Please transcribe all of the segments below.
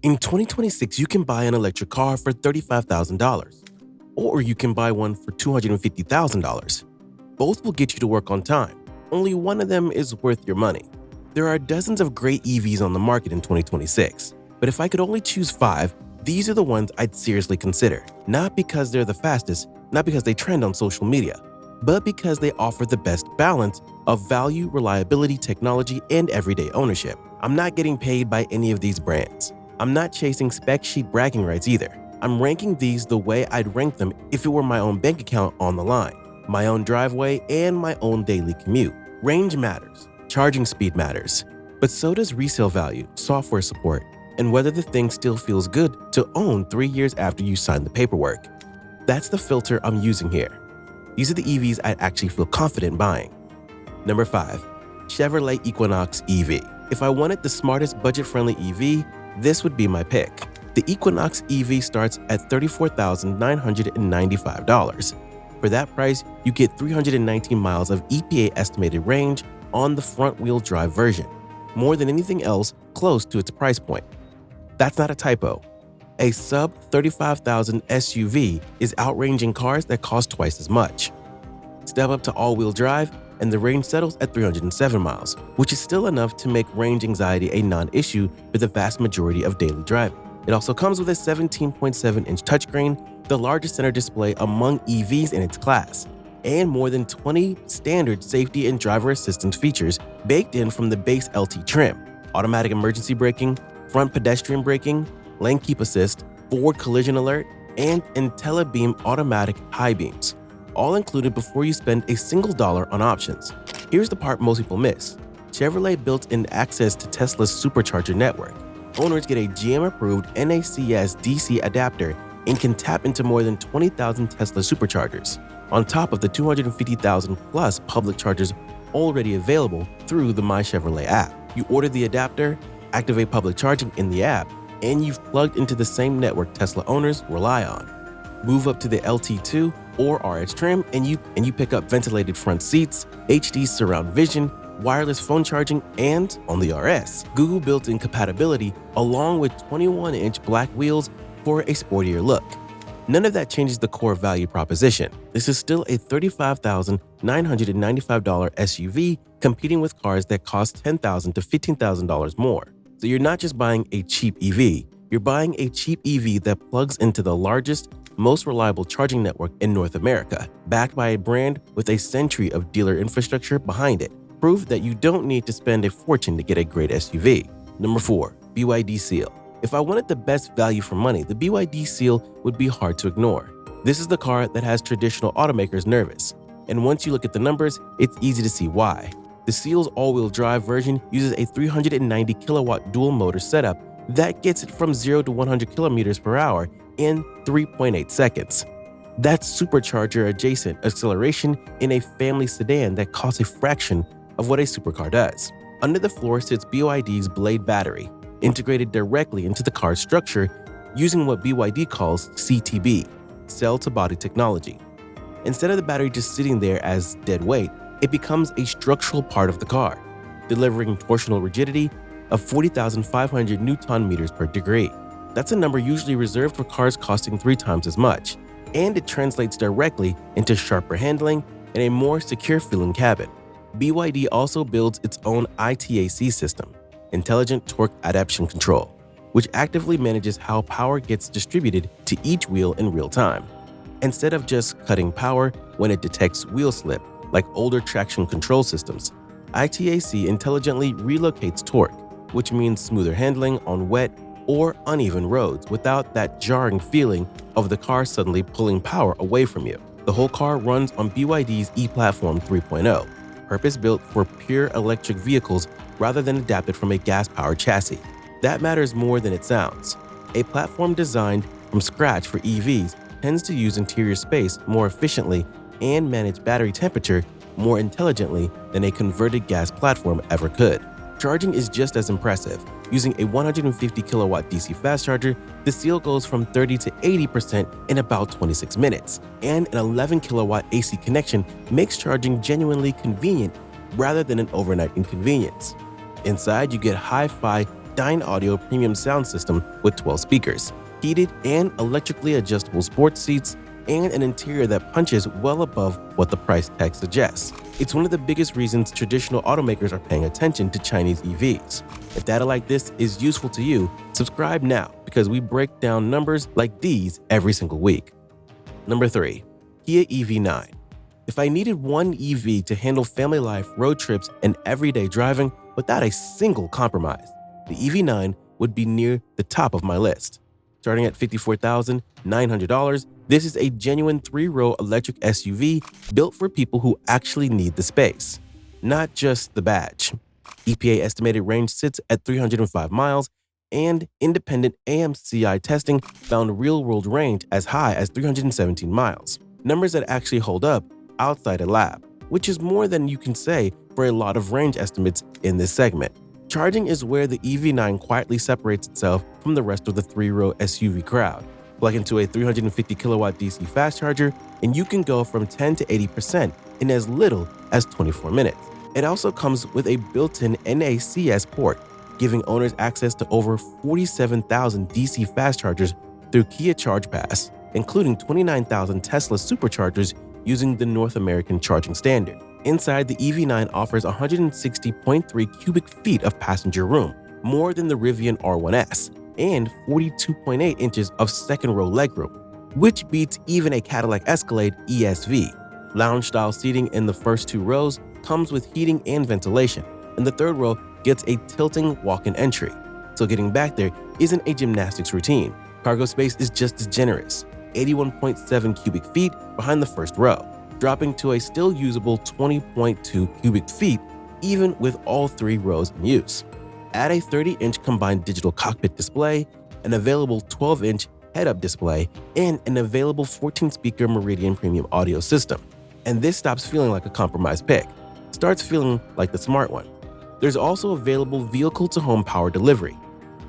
In 2026, you can buy an electric car for $35,000, or you can buy one for $250,000. Both will get you to work on time. Only one of them is worth your money. There are dozens of great EVs on the market in 2026, but if I could only choose 5, these are the ones I'd seriously consider. Not because they're the fastest, not because they trend on social media, but because they offer the best balance of value, reliability, technology, and everyday ownership. I'm not getting paid by any of these brands. I'm not chasing spec sheet bragging rights either. I'm ranking these the way I'd rank them if it were my own bank account on the line, my own driveway, and my own daily commute. Range matters, charging speed matters, but so does resale value, software support, and whether the thing still feels good to own 3 years after you sign the paperwork. That's the filter I'm using here. These are the EVs I'd actually feel confident buying. Number 5. Chevrolet Equinox EV. If I wanted the smartest budget-friendly EV, this would be my pick. The Equinox EV starts at $34,995. For that price, you get 319 miles of EPA estimated range on the front-wheel drive version, more than anything else close to its price point. That's not a typo. A sub-$35,000 SUV is outranging cars that cost twice as much. Step up to all-wheel drive, and the range settles at 307 miles, which is still enough to make range anxiety a non-issue for the vast majority of daily driving. It also comes with a 17.7-inch touchscreen, the largest center display among EVs in its class, and more than 20 standard safety and driver assistance features baked in from the base LT trim: automatic emergency braking, front pedestrian braking, lane keep assist, forward collision alert, and IntelliBeam automatic high beams, all included before you spend a single dollar on options. Here's the part most people miss. Chevrolet built-in access to Tesla's supercharger network. Owners get a GM-approved NACS DC adapter and can tap into more than 20,000 Tesla superchargers, on top of the 250,000 plus public chargers already available through the My Chevrolet app. You order the adapter, activate public charging in the app, and you've plugged into the same network Tesla owners rely on. Move up to the LT2 or RH trim and you pick up ventilated front seats, HD surround vision, wireless phone charging, and on the RS, Google built-in compatibility along with 21-inch black wheels for a sportier look. None of that changes the core value proposition. This is still a $35,995 SUV competing with cars that cost $10,000 to $15,000 more. So you're not just buying a cheap EV, you're buying a cheap EV that plugs into the largest, most reliable charging network in North America, backed by a brand with a century of dealer infrastructure behind it. Proof that you don't need to spend a fortune to get a great SUV. Number 4. BYD Seal. If I wanted the best value for money, the BYD Seal would be hard to ignore. This is the car that has traditional automakers nervous, and once you look at the numbers, it's easy to see why. The Seal's all-wheel drive version uses a 390 kilowatt dual motor setup that gets it from 0 to 100 kilometers per hour in 3.8 seconds. That's supercharger adjacent acceleration in a family sedan that costs a fraction of what a supercar does. Under the floor sits BYD's Blade battery, integrated directly into the car's structure using what BYD calls CTB, cell-to-body technology. Instead of the battery just sitting there as dead weight, it becomes a structural part of the car, delivering torsional rigidity of 40,500 Newton-meters per degree. That's a number usually reserved for cars costing 3 times as much, and it translates directly into sharper handling and a more secure-feeling cabin. BYD also builds its own ITAC system, Intelligent Torque Adaptation Control, which actively manages how power gets distributed to each wheel in real time, instead of just cutting power when it detects wheel slip, like older traction control systems. ITAC intelligently relocates torque, which means smoother handling on wet or uneven roads without that jarring feeling of the car suddenly pulling power away from you. The whole car runs on BYD's ePlatform 3.0, purpose-built for pure electric vehicles rather than adapted from a gas-powered chassis. That matters more than it sounds. A platform designed from scratch for EVs tends to use interior space more efficiently and manage battery temperature more intelligently than a converted gas platform ever could. Charging is just as impressive. Using a 150 kilowatt DC fast charger, the Seal goes from 30 to 80% in about 26 minutes, and an 11 kilowatt AC connection makes charging genuinely convenient rather than an overnight inconvenience. Inside, you get hi-fi Dyn Audio premium sound system with 12 speakers, heated and electrically adjustable sports seats, and an interior that punches well above what the price tag suggests. It's one of the biggest reasons traditional automakers are paying attention to Chinese EVs. If data like this is useful to you, subscribe now because we break down numbers like these every single week. Number 3. Kia EV9. If I needed one EV to handle family life, road trips, and everyday driving without a single compromise, the EV9 would be near the top of my list. Starting at $54,900, this is a genuine 3-row electric SUV built for people who actually need the space, not just the badge. EPA estimated range sits at 305 miles, and independent AMCI testing found real-world range as high as 317 miles, numbers that actually hold up outside a lab, which is more than you can say for a lot of range estimates in this segment. Charging is where the EV9 quietly separates itself from the rest of the 3-row SUV crowd. Plug into a 350 kilowatt DC fast charger, and you can go from 10 to 80% in as little as 24 minutes. It also comes with a built-in NACS port, giving owners access to over 47,000 DC fast chargers through Kia Charge Pass, including 29,000 Tesla superchargers using the North American charging standard. Inside, the EV9 offers 160.3 cubic feet of passenger room, more than the Rivian R1S, and 42.8 inches of second-row legroom, which beats even a Cadillac Escalade ESV. Lounge-style seating in the first 2 rows comes with heating and ventilation, and the 3rd row gets a tilting walk-in entry, so getting back there isn't a gymnastics routine. Cargo space is just as generous, 81.7 cubic feet behind the 1st row, dropping to a still usable 20.2 cubic feet even with all 3 rows in use. Add a 30-inch combined digital cockpit display, an available 12-inch head-up display, and an available 14-speaker Meridian premium audio system, and this stops feeling like a compromise pick. Starts feeling like the smart one. There's also available vehicle-to-home power delivery,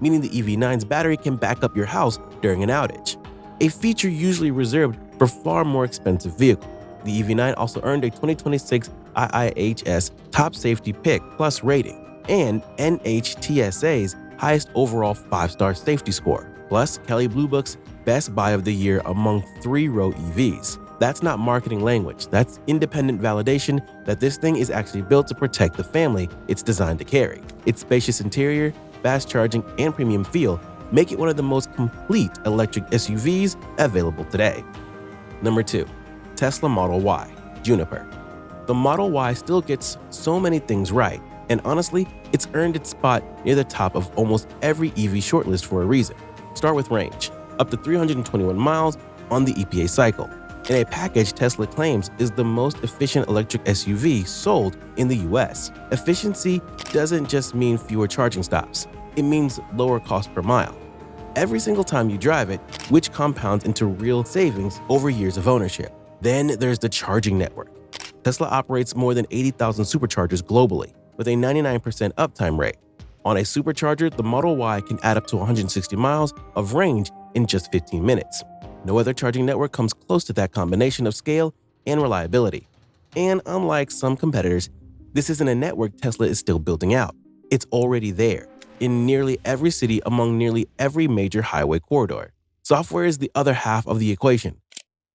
meaning the EV9's battery can back up your house during an outage, a feature usually reserved for far more expensive vehicles. The EV9 also earned a 2026 IIHS Top Safety Pick Plus rating and NHTSA's highest overall 5-star safety score, plus Kelley Blue Book's Best Buy of the Year among 3-row EVs. That's not marketing language, that's independent validation that this thing is actually built to protect the family it's designed to carry. Its spacious interior, fast charging, and premium feel make it one of the most complete electric SUVs available today. Number 2. Tesla Model Y, Juniper. The Model Y still gets so many things right, and honestly, it's earned its spot near the top of almost every EV shortlist for a reason. Start with range, up to 321 miles on the EPA cycle, in a package Tesla claims is the most efficient electric SUV sold in the US. Efficiency doesn't just mean fewer charging stops, it means lower cost per mile every single time you drive it, which compounds into real savings over years of ownership. Then there's the charging network. Tesla operates more than 80,000 superchargers globally, with a 99% uptime rate. On a supercharger, the Model Y can add up to 160 miles of range in just 15 minutes. No other charging network comes close to that combination of scale and reliability. And unlike some competitors, this isn't a network Tesla is still building out. It's already there, in nearly every city among nearly every major highway corridor. Software is the other half of the equation.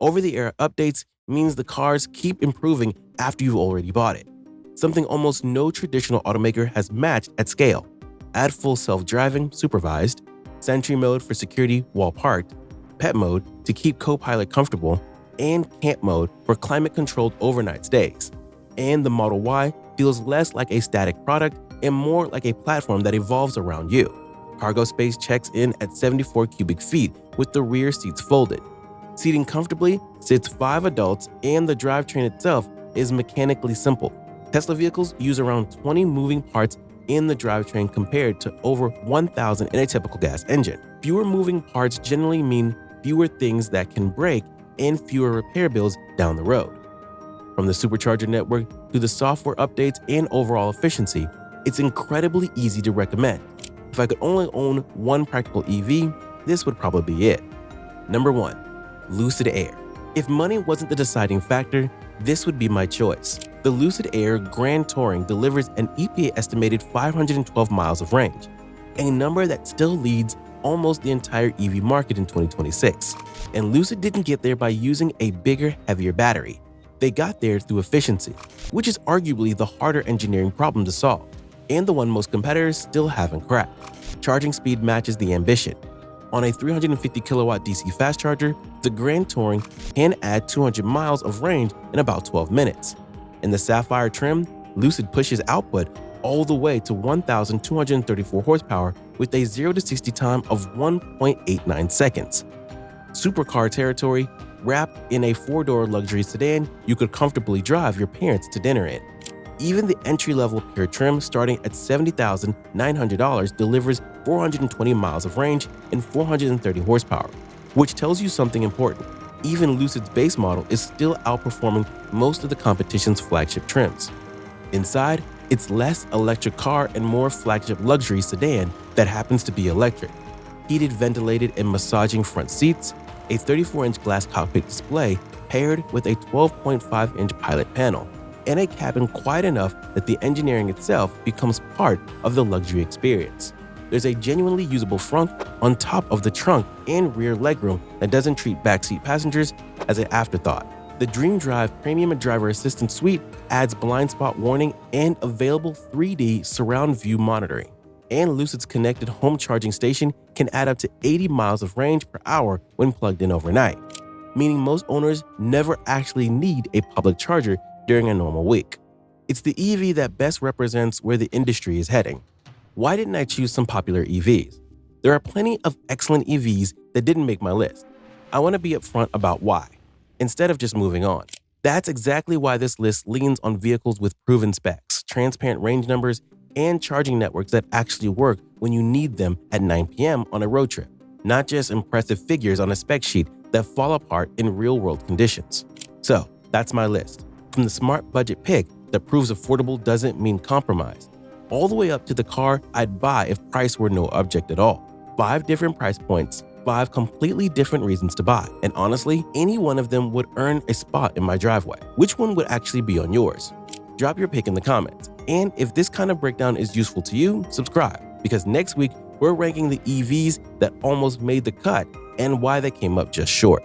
Over-the-air updates means the cars keep improving after you've already bought it, something almost no traditional automaker has matched at scale. Add full self-driving supervised, Sentry mode for security while parked, Pet mode to keep co-pilot comfortable, and Camp mode for climate-controlled overnight stays. And the Model Y feels less like a static product and more like a platform that evolves around you. Cargo space checks in at 74 cubic feet with the rear seats folded. Seating comfortably sits 5 adults, and the drivetrain itself is mechanically simple. Tesla vehicles use around 20 moving parts in the drivetrain compared to over 1,000 in a typical gas engine. Fewer moving parts generally mean fewer things that can break and fewer repair bills down the road. From the supercharger network to the software updates and overall efficiency, it's incredibly easy to recommend. If I could only own one practical EV, this would probably be it. Number 1. Lucid Air. If money wasn't the deciding factor, this would be my choice. The Lucid Air Grand Touring delivers an EPA-estimated 512 miles of range, a number that still leads almost the entire EV market in 2026. And Lucid didn't get there by using a bigger, heavier battery. They got there through efficiency, which is arguably the harder engineering problem to solve, and the one most competitors still haven't cracked. Charging speed matches the ambition. On a 350 kilowatt DC fast charger, the Grand Touring can add 200 miles of range in about 12 minutes. In the Sapphire trim, Lucid pushes output all the way to 1,234 horsepower with a 0 to 60 time of 1.89 seconds. Supercar territory, wrapped in a 4-door luxury sedan you could comfortably drive your parents to dinner in. Even the entry-level Pure trim starting at $70,900 delivers 420 miles of range and 430 horsepower, which tells you something important. Even Lucid's base model is still outperforming most of the competition's flagship trims. Inside, it's less electric car and more flagship luxury sedan that happens to be electric. Heated, ventilated, and massaging front seats, a 34-inch glass cockpit display paired with a 12.5-inch pilot panel, and a cabin quiet enough that the engineering itself becomes part of the luxury experience. There's a genuinely usable front on top of the trunk and rear legroom that doesn't treat backseat passengers as an afterthought. The Dream Drive Premium Driver Assistance Suite adds blind spot warning and available 3D surround view monitoring. And Lucid's connected home charging station can add up to 80 miles of range per hour when plugged in overnight, meaning most owners never actually need a public charger during a normal week. It's the EV that best represents where the industry is heading. Why didn't I choose some popular EVs? There are plenty of excellent EVs that didn't make my list. I want to be upfront about why, instead of just moving on. That's exactly why this list leans on vehicles with proven specs, transparent range numbers, and charging networks that actually work when you need them at 9 p.m. on a road trip, not just impressive figures on a spec sheet that fall apart in real-world conditions. So, that's my list. From the smart budget pick that proves affordable doesn't mean compromise, all the way up to the car I'd buy if price were no object at all. 5 different price points, 5 completely different reasons to buy, and honestly, any one of them would earn a spot in my driveway. Which one would actually be on yours? Drop your pick in the comments, and if this kind of breakdown is useful to you, subscribe, because next week we're ranking the EVs that almost made the cut and why they came up just short.